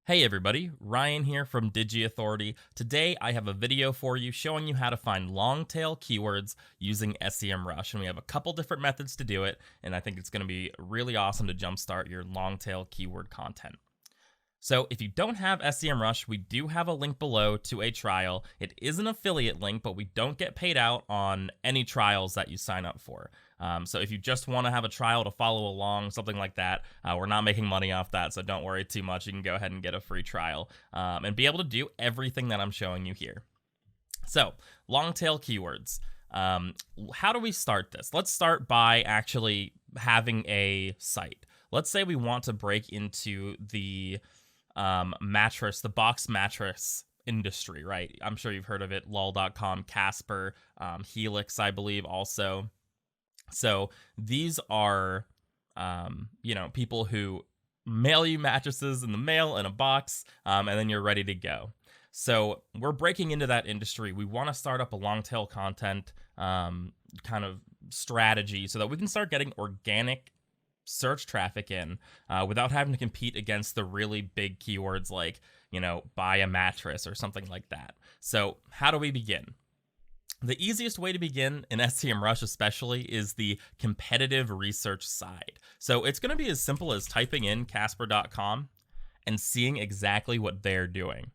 Hey everybody, Ryan here from Digiauthority. Today I have a video for you showing you how to find long tail keywords using SEMrush, and we have a couple different methods to do it, and I think it's going to be really awesome to jumpstart your long tail keyword content. So if you don't have SEMrush, we do have a link below to a trial. It is an affiliate link, but we don't get paid out on any trials that you sign up for. So if you just want to have a trial to follow along, something like that, we're not making money off that, so don't worry too much. You can go ahead and get a free trial and be able to do everything that I'm showing you here. So long tail keywords. How do we start this? Let's start by actually having a site. Let's say we want to break into the mattress, the box mattress industry, right? I'm sure you've heard of it. Lol.com, Casper, Helix, I believe also. So these are, people who mail you mattresses in the mail in a box, and then you're ready to go. So we're breaking into that industry. We want to start up a long tail content kind of strategy so that we can start getting organic search traffic in without having to compete against the really big keywords like, buy a mattress or something like that. So how do we begin? The easiest way to begin in SEMrush especially is the competitive research side. So it's going to be as simple as typing in Casper.com and seeing exactly what they're doing.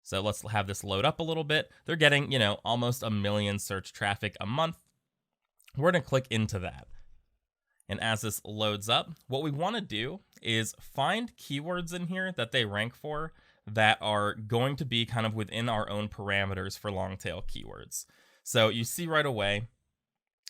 So let's have this load up a little bit. They're getting, almost 1 million search traffic a month. We're going to click into that. And as this loads up, what we want to do is find keywords in here that they rank for that are going to be kind of within our own parameters for long tail keywords. So you see right away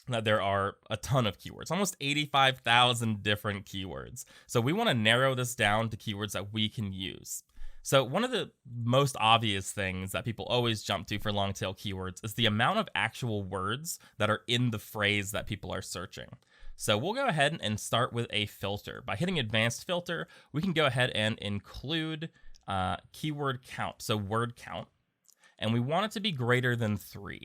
that there are a ton of keywords, almost 85,000 different keywords. So we want to narrow this down to keywords that we can use. So one of the most obvious things that people always jump to for long tail keywords is the amount of actual words that are in the phrase that people are searching. So we'll go ahead and start with a filter. By hitting advanced filter, we can go ahead and include keyword count, so word count, and we want it to be greater than 3.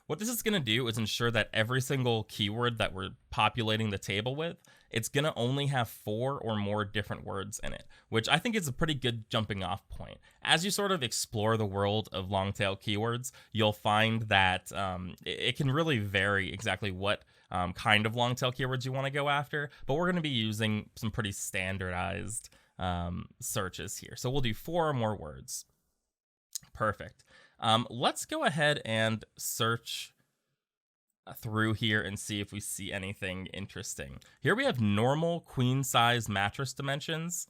What this is going to do is ensure that every single keyword that we're populating the table with, it's going to only have 4 or more different words in it, which I think is a pretty good jumping off point. As you sort of explore the world of long tail keywords, you'll find that it can really vary exactly what kind of long tail keywords you want to go after, but we're going to be using some pretty standardized searches here. So we'll do 4 or more words. Perfect. Let's go ahead and search through here and see if we see anything interesting. Here we have normal queen size mattress dimensions.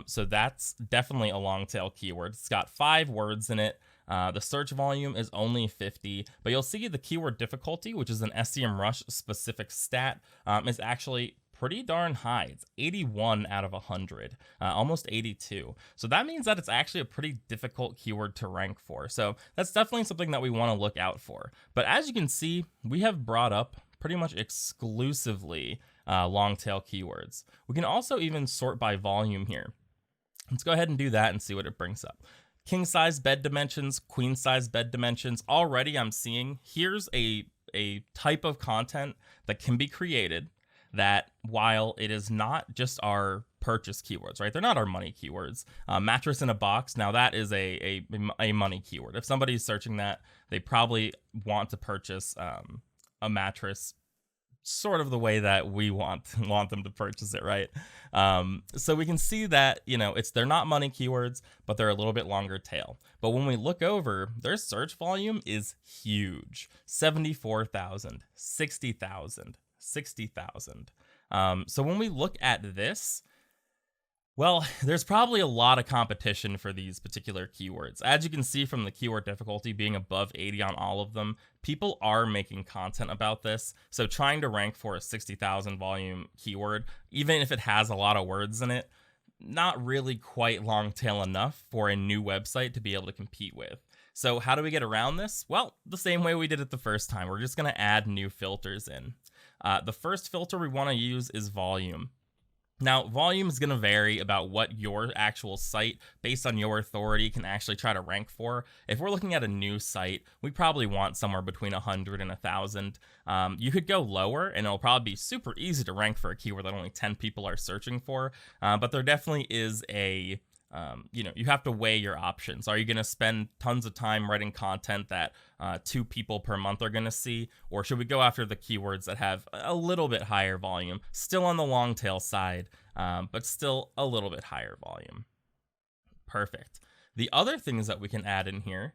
So that's definitely a long tail keyword. It's got 5 words in it. The search volume is only 50, but you'll see the keyword difficulty, which is an SEMrush specific stat, is actually pretty darn high. It's 81 out of 100, almost 82. So that means that it's actually a pretty difficult keyword to rank for. So that's definitely something that we want to look out for. But as you can see, we have brought up pretty much exclusively long tail keywords. We can also even sort by volume here. Let's go ahead and do that and see what it brings up. King size bed dimensions, queen size bed dimensions. Already I'm seeing here's a type of content that can be created that while it is not just our purchase keywords, right? They're not our money keywords. Mattress in a box, now that is a money keyword. If somebody's searching that, they probably want to purchase a mattress sort of the way that we want them to purchase it, right? So we can see that, they're not money keywords, but they're a little bit longer tail. But when we look over, their search volume is huge. 74,000, 60,000. 60,000. So when we look at this, well, there's probably a lot of competition for these particular keywords. As you can see from the keyword difficulty being above 80 on all of them, people are making content about this. So trying to rank for a 60,000 volume keyword, even if it has a lot of words in it, not really quite long tail enough for a new website to be able to compete with. So how do we get around this? Well, the same way we did it the first time. We're just going to add new filters in. The first filter we want to use is volume. Now, volume is going to vary about what your actual site, based on your authority, can actually try to rank for. If we're looking at a new site, we probably want somewhere between 100 and 1,000. You could go lower, and it'll probably be super easy to rank for a keyword that only 10 people are searching for. But there definitely is a you have to weigh your options. Are you going to spend tons of time writing content that 2 people per month are going to see? Or should we go after the keywords that have a little bit higher volume, still on the long tail side, but still a little bit higher volume? Perfect. The other things that we can add in here,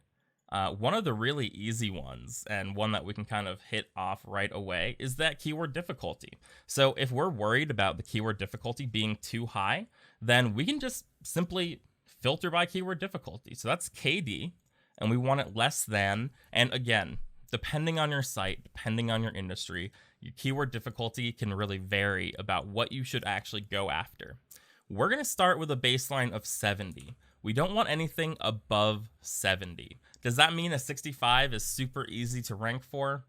one of the really easy ones, and one that we can kind of hit off right away, is that keyword difficulty. So if we're worried about the keyword difficulty being too high, then we can just simply filter by keyword difficulty. So that's KD, and we want it less than, and again, depending on your site, depending on your industry, your keyword difficulty can really vary about what you should actually go after. We're going to start with a baseline of 70. We don't want anything above 70. Does that mean a 65 is super easy to rank for?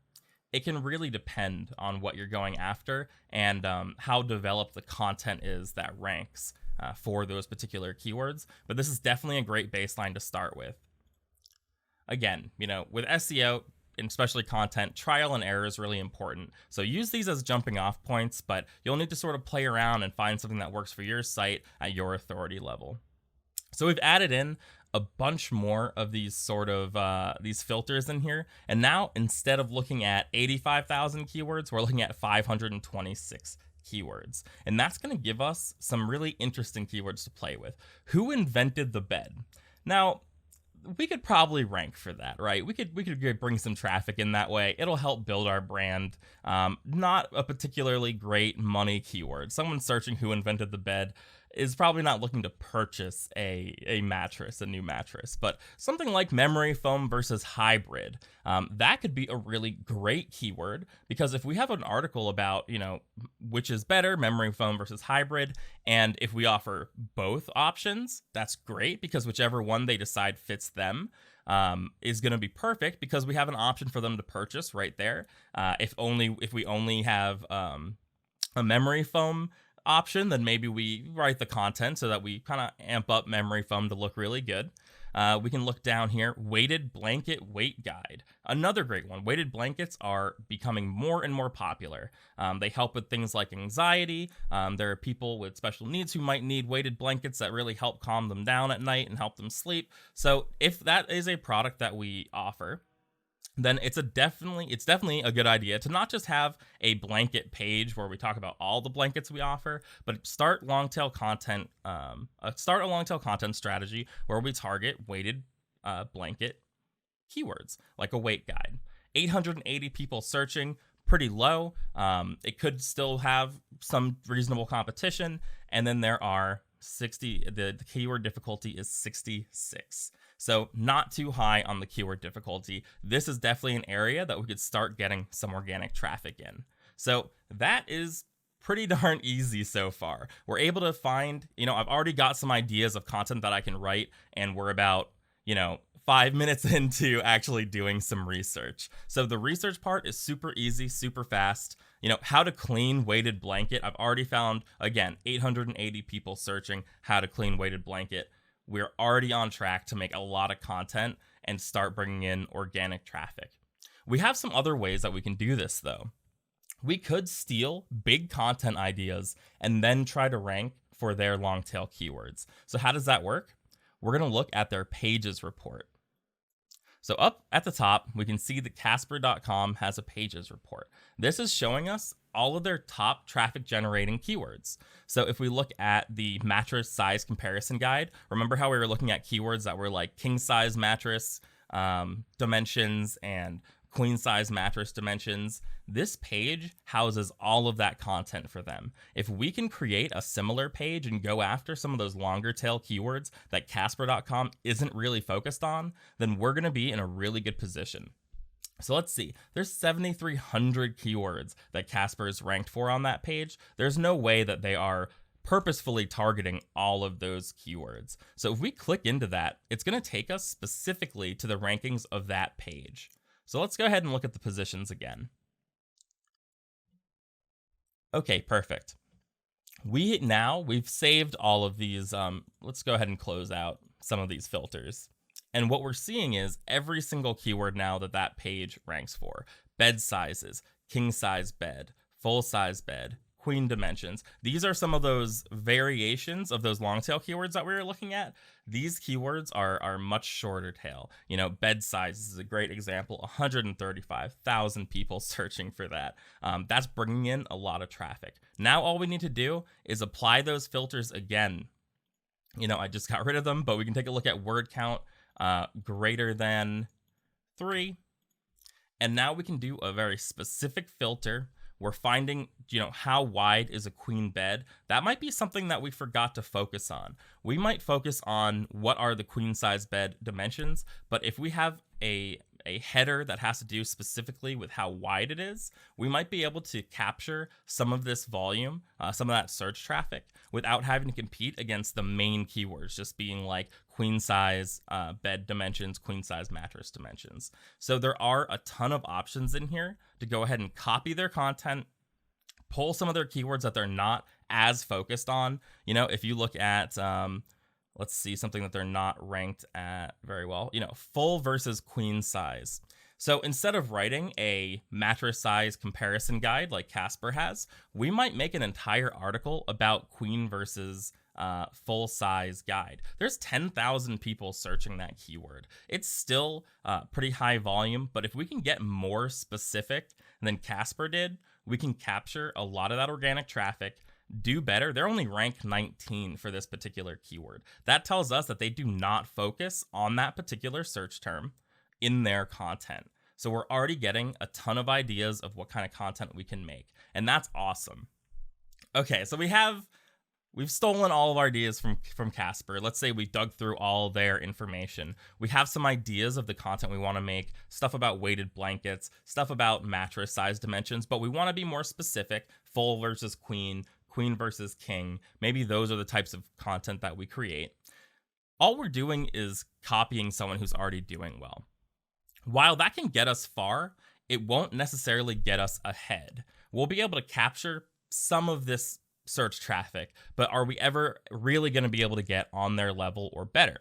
It can really depend on what you're going after and how developed the content is that ranks for those particular keywords. But this is definitely a great baseline to start with. Again, with SEO, and especially content, trial and error is really important. So use these as jumping off points, but you'll need to sort of play around and find something that works for your site at your authority level. So we've added in a bunch more of these sort of these filters in here. And now instead of looking at 85,000 keywords, we're looking at 526 keywords. And that's going to give us some really interesting keywords to play with. Who invented the bed? Now, we could probably rank for that, right? We could bring some traffic in that way. It'll help build our brand. Not a particularly great money keyword. Someone searching who invented the bed is probably not looking to purchase a mattress, a new mattress, but something like memory foam versus hybrid, that could be a really great keyword, because if we have an article about, which is better, memory foam versus hybrid, and if we offer both options, that's great, because whichever one they decide fits them is going to be perfect, because we have an option for them to purchase right there. If we only have a memory foam option, then maybe we write the content so that we kind of amp up memory foam to look really good. We can look down here, weighted blanket weight guide. Another great one. Weighted blankets are becoming more and more popular. They help with things like anxiety. There are people with special needs who might need weighted blankets that really help calm them down at night and help them sleep. So if that is a product that we offer, then it's definitely a good idea to not just have a blanket page where we talk about all the blankets we offer, but start a long tail content strategy where we target weighted blanket keywords, like a weight guide. 880 people searching, pretty low. It could still have some reasonable competition, and then there are 60. The keyword difficulty is 66. So not too high on the keyword difficulty. This is definitely an area that we could start getting some organic traffic in. So that is pretty darn easy so far. We're able to find, I've already got some ideas of content that I can write, and we're about, 5 minutes into actually doing some research. So the research part is super easy, super fast. How to clean weighted blanket. I've already found, again, 880 people searching how to clean weighted blanket. We're already on track to make a lot of content and start bringing in organic traffic. We have some other ways that we can do this, though. We could steal big content ideas and then try to rank for their long tail keywords. So how does that work? We're going to look at their pages report. So up at the top, we can see that Casper.com has a pages report. This is showing us all of their top traffic generating keywords. So if we look at the mattress size comparison guide, remember how we were looking at keywords that were like king size mattress dimensions and queen size mattress dimensions? This page houses all of that content for them. If we can create a similar page and go after some of those longer tail keywords that Casper.com isn't really focused on, then we're going to be in a really good position. So let's see, there's 7,300 keywords that Casper is ranked for on that page. There's no way that they are purposefully targeting all of those keywords. So if we click into that, it's going to take us specifically to the rankings of that page. So let's go ahead and look at the positions again. Okay, perfect. We've saved all of these. Let's go ahead and close out some of these filters. And what we're seeing is every single keyword now that page ranks for. Bed sizes, king size bed, full size bed, queen dimensions. These are some of those variations of those long tail keywords that we were looking at. These keywords are much shorter tail. You know, bed size is a great example. 135,000 people searching for that. That's bringing in a lot of traffic. Now all we need to do is apply those filters again. You know, I just got rid of them, but we can take a look at word count greater than 3. And now we can do a very specific filter. We're finding, you know, how wide is a queen bed. That might be something that we forgot to focus on. We might focus on what are the queen size bed dimensions, but if we have a header that has to do specifically with how wide it is, we might be able to capture some of this volume, some of that search traffic, without having to compete against the main keywords, just being like queen size bed dimensions, queen size mattress dimensions. So there are a ton of options in here to go ahead and copy their content, pull some of their keywords that they're not as focused on. You know, if you look at let's see something that they're not ranked at very well, you know, full versus queen size. So instead of writing a mattress size comparison guide like Casper has, we might make an entire article about queen versus full size guide. There's 10,000 people searching that keyword. It's still pretty high volume, but if we can get more specific than Casper did, we can capture a lot of that organic traffic, do better. They're only ranked 19 for this particular keyword. That tells us that they do not focus on that particular search term in their content. So we're already getting a ton of ideas of what kind of content we can make, and that's awesome. Okay, so we've stolen all of our ideas from Casper. Let's say we dug through all their information. We have some ideas of the content we want to make, stuff about weighted blankets, stuff about mattress size dimensions, but we want to be more specific, full versus queen, queen versus king. Maybe those are the types of content that we create. All we're doing is copying someone who's already doing well. While that can get us far, it won't necessarily get us ahead. We'll be able to capture some of this search traffic, but are we ever really going to be able to get on their level or better?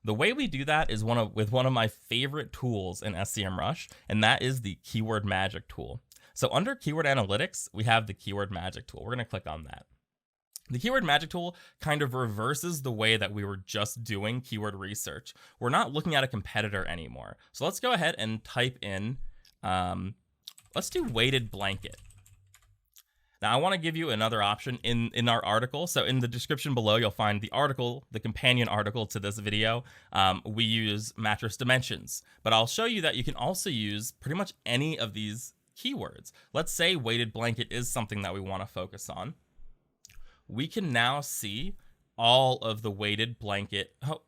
The way we do that is with one of my favorite tools in SEMrush, and that is the Keyword Magic tool. So under Keyword Analytics, we have the Keyword Magic tool. We're going to click on that. The Keyword Magic tool kind of reverses the way that we were just doing keyword research. We're not looking at a competitor anymore. So let's go ahead and type in, let's do weighted blanket. Now I want to give you another option in our article. So in the description below, you'll find the article, the companion article to this video. We use mattress dimensions, but I'll show you that you can also use pretty much any of these keywords. Let's say weighted blanket is something that we want to focus on. We can now see all of the weighted blanket. Oh,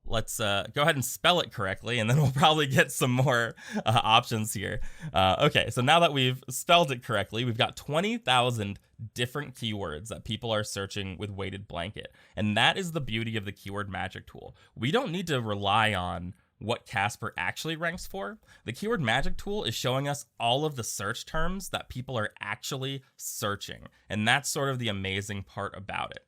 let's go ahead and spell it correctly, and then we'll probably get some more options here. Okay, so now that we've spelled it correctly, we've got 20,000 different keywords that people are searching with weighted blanket. And that is the beauty of the Keyword Magic tool. We don't need to rely on what Casper actually ranks for. The Keyword Magic tool is showing us all of the search terms that people are actually searching. And that's sort of the amazing part about it.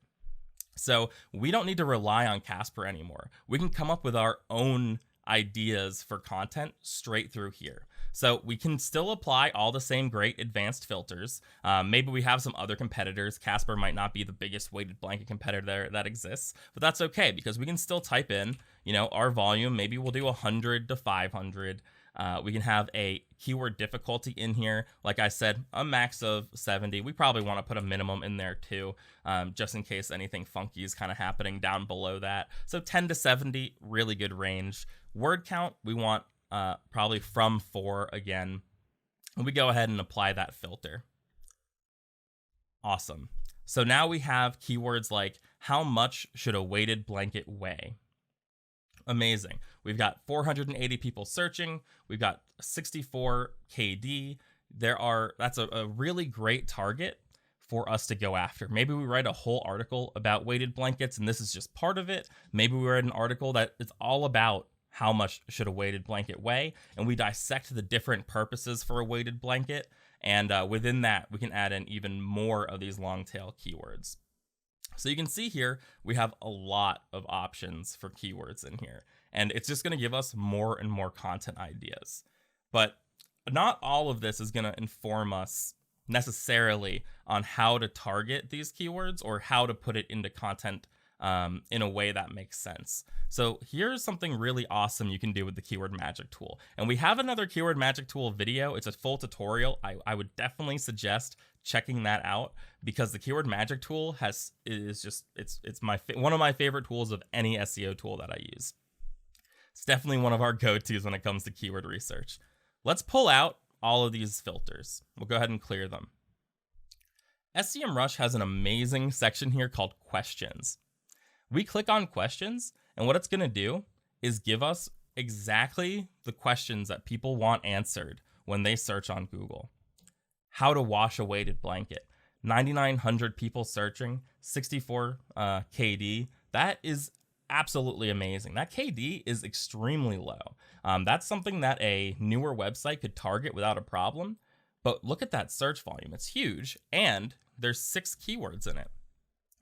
So we don't need to rely on Casper anymore. We can come up with our own ideas for content straight through here. So we can still apply all the same great advanced filters. Maybe we have some other competitors. Casper might not be the biggest weighted blanket competitor that exists, but that's okay because we can still type in, you know, our volume. Maybe we'll do 100 to 500. We can have a keyword difficulty in here. Like I said, a max of 70. We probably want to put a minimum in there too, just in case anything funky is kind of happening down below that. So 10 to 70, really good range. Word count, we want probably from 4 again. And we go ahead and apply that filter. Awesome. So now we have keywords like how much should a weighted blanket weigh? Amazing. We've got 480 people searching. We've got 64 KD. That's a really great target for us to go after. Maybe we write a whole article about weighted blankets, and this is just part of it. Maybe we write an article that it's all about how much should a weighted blanket weigh, and we dissect the different purposes for a weighted blanket. And within that, we can add in even more of these long tail keywords. So you can see here, we have a lot of options for keywords in here, and it's just going to give us more and more content ideas. But not all of this is going to inform us necessarily on how to target these keywords or how to put it into content in a way that makes sense. So here's something really awesome you can do with the keyword magic tool. And we have another keyword magic tool video. It's a full tutorial. I would definitely suggest checking that out because the keyword magic tool it's one of my favorite tools of any SEO tool that I use. It's definitely one of our go-tos when it comes to keyword research. Let's pull out all of these filters. We'll go ahead and clear them. SEMrush has an amazing section here called questions. We click on questions, and what it's going to do is give us exactly the questions that people want answered when they search on Google. How to wash a weighted blanket. 9,900 people searching, 64 KD. That is absolutely amazing. That KD is extremely low. That's something that a newer website could target without a problem. But look at that search volume. It's huge, and there's 6 keywords in it.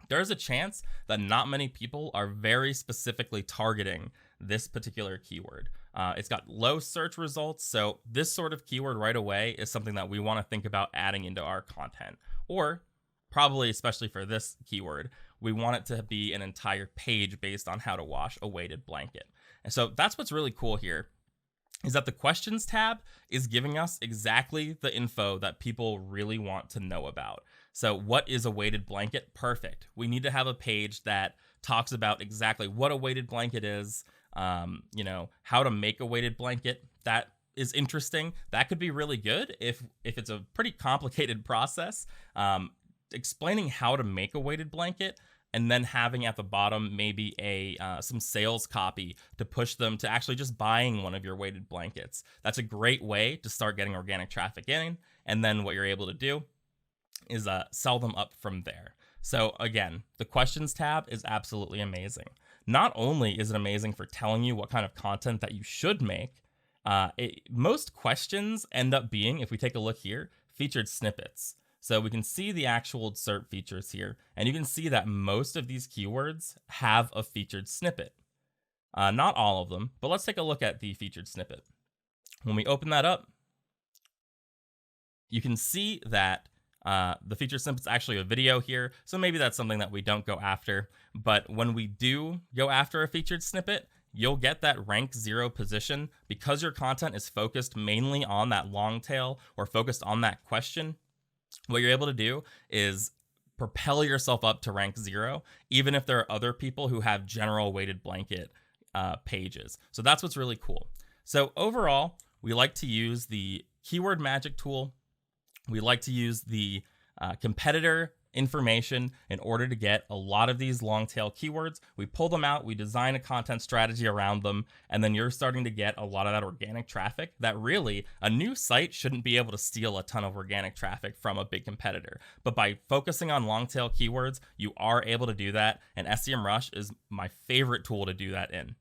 There's a chance that not many people are very specifically targeting this particular keyword. It's got low search results, so this sort of keyword right away is something that we want to think about adding into our content. Or probably, especially for this keyword, we want it to be an entire page based on how to wash a weighted blanket. And so that's what's really cool here, is that the questions tab is giving us exactly the info that people really want to know about. So what is a weighted blanket? Perfect. We need to have a page that talks about exactly what a weighted blanket is, how to make a weighted blanket. That is interesting. That could be really good if it's a pretty complicated process. Explaining how to make a weighted blanket and then having at the bottom maybe some sales copy to push them to actually just buying one of your weighted blankets. That's a great way to start getting organic traffic in. And then what you're able to do is sell them up from there. So again, the questions tab is absolutely amazing. Not only is it amazing for telling you what kind of content that you should make, most questions end up being, if we take a look here, featured snippets. So we can see the actual SERP features here, and you can see that most of these keywords have a featured snippet. Not all of them, but let's take a look at the featured snippet. When we open that up, you can see that the featured snippet's actually a video here, so maybe that's something that we don't go after. But when we do go after a featured snippet, you'll get that rank 0 position because your content is focused mainly on that long tail or focused on that question. What you're able to do is propel yourself up to rank 0, even if there are other people who have general weighted blanket pages. So that's what's really cool. So overall, we like to use the keyword magic tool. We like to use the competitor information in order to get a lot of these long tail keywords. We pull them out, we design a content strategy around them, and then you're starting to get a lot of that organic traffic that really a new site shouldn't be able to steal a ton of organic traffic from a big competitor. But by focusing on long tail keywords, you are able to do that, and SEMrush is my favorite tool to do that in.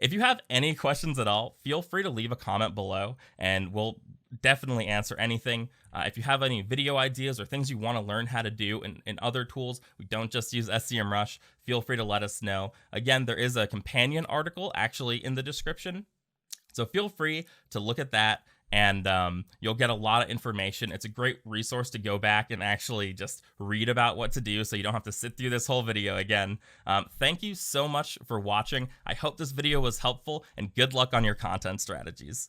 If you have any questions at all, feel free to leave a comment below and we'll definitely answer anything. If you have any video ideas or things you want to learn how to do in other tools, we don't just use SEMrush, feel free to let us know. Again, there is a companion article actually in the description, so feel free to look at that and you'll get a lot of information. It's a great resource to go back and actually just read about what to do so you don't have to sit through this whole video again. Thank you so much for watching. I hope this video was helpful and good luck on your content strategies.